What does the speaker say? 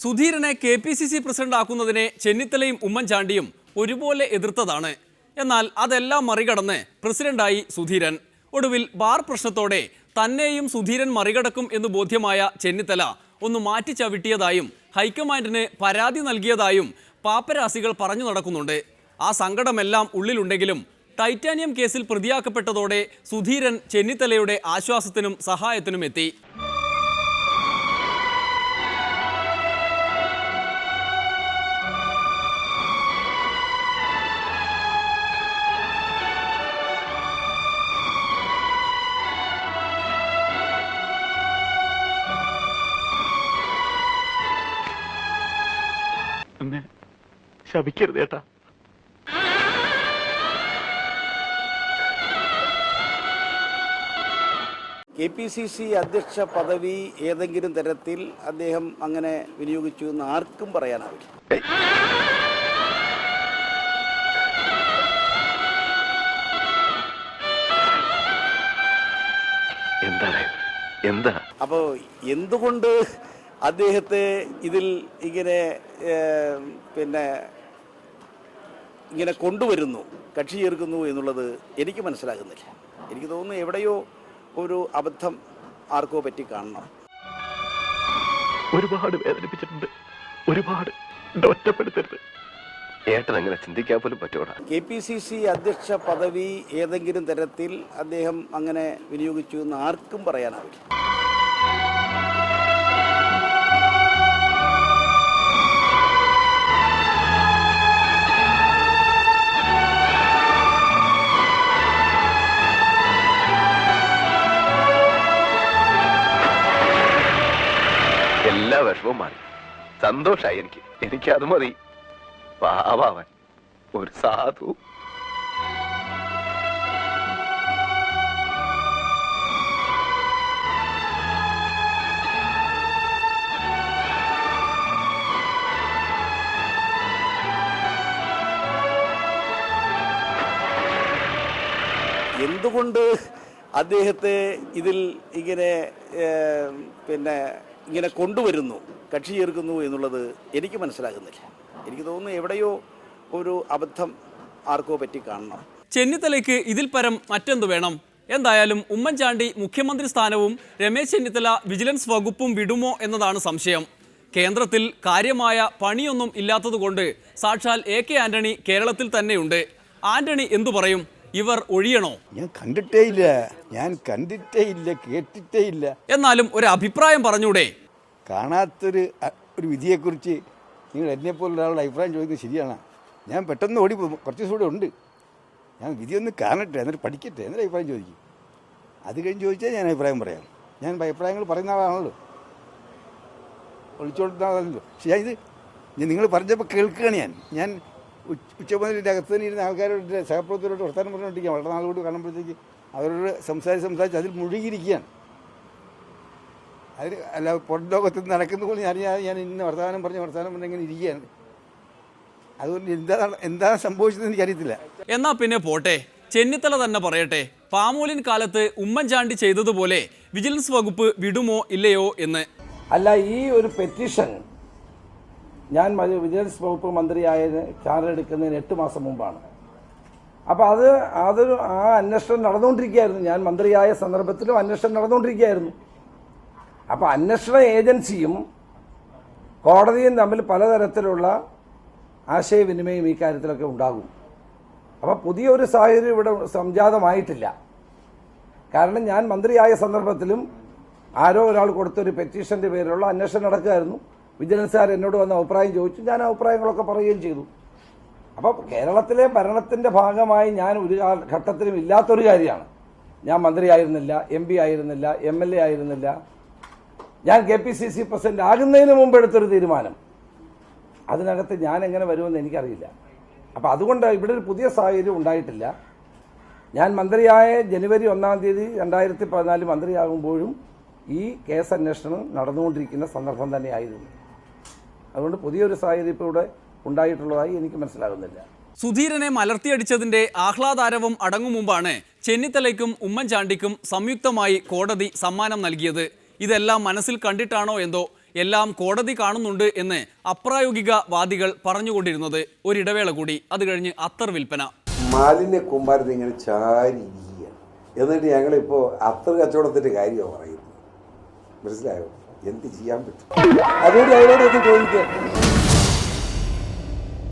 സുധീരനെ KPCC president ആക്കുന്നതിനെ ചെന്നിത്തലയും ഉമ്മൻചാണ്ടിയും ഒരുപോലെ എതിർത്തതാണ്. എന്നാൽ അതെല്ലാം മറികടന്ന് പ്രസിഡന്റായി സുധീരൻ. ഒടുവിൽ ബാർ പ്രശ്നത്തോടെ തന്നെയും സുധീരൻ മറികടക്കും എന്ന് ബോധ്യമായ ചെന്നിത്തല ഒന്ന് മാറ്റി ചവിട്ടിയതായും ഹൈക്കമാൻഡിന് പരാതി നൽകിയതായും പാപ്പരാസികൾ പറഞ്ഞു നടക്കുന്നുണ്ട്. ആ സങ്കടമെല്ലാം ഉള്ളിലുണ്ടെങ്കിലും ടൈറ്റാനിയം കേസിൽ പ്രതിയാക്കപ്പെട്ടതോടെ സുധീരൻ ചെന്നിത്തലയുടെ ആശ്വാസത്തിനും സഹായത്തിനും എത്തി. ശപിക്കരുത് ഏട്ടാ. KPCC അധ്യക്ഷ പദവി ഏതെങ്കിലും തരത്തിൽ അദ്ദേഹം അങ്ങനെ വിനിയോഗിച്ചു എന്ന് ആർക്കും പറയാനാവില്ല. എന്താ അപ്പോൾ എന്തുകൊണ്ട് അദ്ദേഹത്തെ ഇതിൽ ഇങ്ങനെ ഇങ്ങനെ കൊണ്ടുവരുന്നു, കക്ഷി ചേർക്കുന്നു എന്നുള്ളത് എനിക്ക് മനസ്സിലാകുന്നില്ല. എനിക്ക് തോന്നുന്നു എവിടെയോ ഒരു അബദ്ധം ആർക്കോ പറ്റി കാണണം. ഒരുപാട് വേദനിപ്പിച്ചിട്ടുണ്ട്, ഒരുപാട് ഒറ്റപ്പെടുത്തരുത്. ഏട്ടൻ അങ്ങനെ ചിന്തിക്കാൻ പോലും പറ്റൂടാ. KPCC അധ്യക്ഷ പദവി ഏതെങ്കിലും തരത്തിൽ അദ്ദേഹം അങ്ങനെ വിനിയോഗിച്ചു എന്ന് ആർക്കും പറയാനാവില്ല. എല്ലാ വിഷമവും മാറി, സന്തോഷായി. എനിക്ക് അത് മതി. പാവാവൻ ഒരു സാധു. എന്തുകൊണ്ട് അദ്ദേഹത്തെ ഇതിൽ ഇങ്ങനെ ഇങ്ങനെ കൊണ്ടുവരുന്നു, കക്ഷി ചേർക്കുന്നു എന്നുള്ളത് എനിക്ക് മനസ്സിലാകുന്നില്ല. എനിക്ക് തോന്നുന്നു എവിടെയോ ഒരു അബദ്ധം ആർക്കോ പറ്റി കാണണം. ചെന്നിത്തലയ്ക്ക് ഇതിൽ പരം മറ്റെന്തു വേണം? എന്തായാലും ഉമ്മൻചാണ്ടി മുഖ്യമന്ത്രി സ്ഥാനവും രമേശ് ചെന്നിത്തല വിജിലൻസ് വകുപ്പും വിടുമോ എന്നതാണ് സംശയം. കേന്ദ്രത്തിൽ കാര്യമായ പണിയൊന്നും ഇല്ലാത്തതുകൊണ്ട് സാക്ഷാൽ AK ആന്റണി കേരളത്തിൽ തന്നെയുണ്ട്. ആന്റണി എന്തു പറയും? ഇവർ ഒഴിയണോ? ഞാൻ കണ്ടിട്ടേ ഇല്ല, കേട്ടിട്ടേ ഇല്ല. എന്നാലും ഒരു അഭിപ്രായം പറഞ്ഞൂടെ? കാണാത്തൊരു വിധിയെക്കുറിച്ച് നിങ്ങൾ എന്നെപ്പോലുള്ള ഒരാളുടെ അഭിപ്രായം ചോദിക്കുന്നത് ശരിയാണ്. ഞാൻ പെട്ടെന്ന് ഓടി കുറച്ച് ദിവസം കൂടെ ഉണ്ട്. ഞാൻ വിധിയൊന്ന് കാണട്ടെ, എന്നിട്ട് പഠിക്കട്ടെ, എന്നിട്ട് അഭിപ്രായം ചോദിക്കും. അത് കഴിഞ്ഞ് ചോദിച്ചാൽ ഞാൻ അഭിപ്രായം പറയാം. ഞാൻ അഭിപ്രായങ്ങൾ പറയുന്ന ആളാണല്ലോ, ഒളിച്ചോടുന്നതാണല്ലോ. പക്ഷേ ഇത് നിങ്ങൾ പറഞ്ഞപ്പോൾ കേൾക്കുകയാണ്. ഞാൻ ഉച്ചമുതലിൻ്റെ അകത്ത് തന്നെ ഇരുന്ന ആൾക്കാരോട്, സഹപ്രവർത്തകരോട് വർത്തമാനം പറഞ്ഞുകൊണ്ടിരിക്കുകയാണ്. വളരെ നാളുകൊണ്ട് കാണുമ്പോഴത്തേക്ക് അവരോട് സംസാരിച്ച് അതിൽ മുഴുകിയിരിക്കുകയാണ്. അതിൽ അല്ല പുറം ലോകത്ത് നടക്കുന്ന പോലെ ഞാൻ ഇന്ന് വർത്തമാനം പറഞ്ഞ് ഇങ്ങനെ ഇരിക്കുകയാണ്. അതുകൊണ്ട് എന്താണ് സംഭവിച്ചതെന്ന് എനിക്കറിയത്തില്ല. എന്നാ പിന്നെ പോട്ടെ, ചെന്നിത്തല തന്നെ പറയട്ടെ. പാമോലിൻ കാലത്ത് ഉമ്മൻചാണ്ടി ചെയ്തതുപോലെ വിജിലൻസ് വകുപ്പ് വിടുമോ ഇല്ലയോ എന്ന്. അല്ല, ഈ ഒരു പെറ്റീഷൻ ഞാൻ വിജിലൻസ് വകുപ്പ് മന്ത്രിയായതിന് ചാർജെടുക്കുന്നതിന് 8 മാസം മുമ്പാണ്. അപ്പോൾ ആ അന്വേഷണം നടന്നുകൊണ്ടിരിക്കുകയായിരുന്നു. ഞാൻ മന്ത്രിയായ സന്ദർഭത്തിലും അന്വേഷണം നടന്നുകൊണ്ടിരിക്കുകയായിരുന്നു. അപ്പോൾ അന്വേഷണ ഏജൻസിയും കോടതിയും തമ്മിൽ പലതരത്തിലുള്ള ആശയവിനിമയം ഈ കാര്യത്തിലൊക്കെ ഉണ്ടാകും. അപ്പോൾ പുതിയൊരു സാഹചര്യം ഇവിടെ സംജാതമായിട്ടില്ല. കാരണം ഞാൻ മന്ത്രിയായ സന്ദർഭത്തിലും ആരോ ഒരാൾ കൊടുത്തൊരു പെറ്റീഷൻ്റെ പേരിലുള്ള അന്വേഷണം നടക്കുകയായിരുന്നു. വിജിലൻസുകാർ എന്നോട് വന്ന അഭിപ്രായം ചോദിച്ചു. ഞാൻ അഭിപ്രായങ്ങളൊക്കെ പറയുകയും ചെയ്തു. അപ്പോൾ കേരളത്തിലെ ഭരണത്തിൻ്റെ ഭാഗമായി ഞാൻ ഒരു ഘട്ടത്തിലും ഇല്ലാത്തൊരു കാര്യമാണ്. ഞാൻ മന്ത്രിയായിരുന്നില്ല, MP ആയിരുന്നില്ല, MLA ആയിരുന്നില്ല. ഞാൻ KPCC പ്രസിഡന്റ് ആകുന്നതിന് മുമ്പ് എടുത്തൊരു തീരുമാനം. അതിനകത്ത് ഞാൻ എങ്ങനെ വരുമെന്ന് എനിക്കറിയില്ല. അപ്പോൾ അതുകൊണ്ട് ഇവിടെ ഒരു പുതിയ സാഹചര്യം ഉണ്ടായിട്ടില്ല. ഞാൻ മന്ത്രിയായ ജനുവരി 1-ാം തീയതി 2014 മന്ത്രിയാകുമ്പോഴും ഈ കേസ് അന്വേഷണം നടന്നുകൊണ്ടിരിക്കുന്ന സന്ദർഭം തന്നെയായിരുന്നു. അതുകൊണ്ട് പുതിയൊരു സാഹചര്യം ഇപ്പോൾ ഇവിടെ ഉണ്ടായിട്ടുള്ളതായി എനിക്ക് മനസ്സിലാകുന്നില്ല. സുധീരനെ മലർത്തിയടിച്ചതിന്റെ ആഹ്ലാദാരവം അടങ്ങും മുമ്പാണ് ചെന്നിത്തലയ്ക്കും ഉമ്മൻചാണ്ടിക്കും സംയുക്തമായി കോടതി സമ്മാനം നൽകിയത്. ഇതെല്ലാം മനസ്സിൽ കണ്ടിട്ടാണോ എന്തോ എല്ലാം കോടതി കാണുന്നുണ്ട് എന്ന് അപ്രായോഗിക വാദികൾ പറഞ്ഞുകൊണ്ടിരുന്നത്. ഒരിടവേള കൂടി, അത് കഴിഞ്ഞ് അത്തർ വിൽപ്പന. മാലിന്യ കൂമ്പാരത്തിൽ ഇങ്ങനെ ചാരി ഇരിക്കുക. എന്നിട്ട് ഞങ്ങളിപ്പോൾ അത്തർ കച്ചവടത്തിൻ്റെ കാര്യമാണ് പറയുന്നത്. മനസ്സിലായോ? എന്ത് ചെയ്യാൻ പറ്റും? അതുകൊണ്ട് അവരോടൊക്കെ ചോദിക്കുക.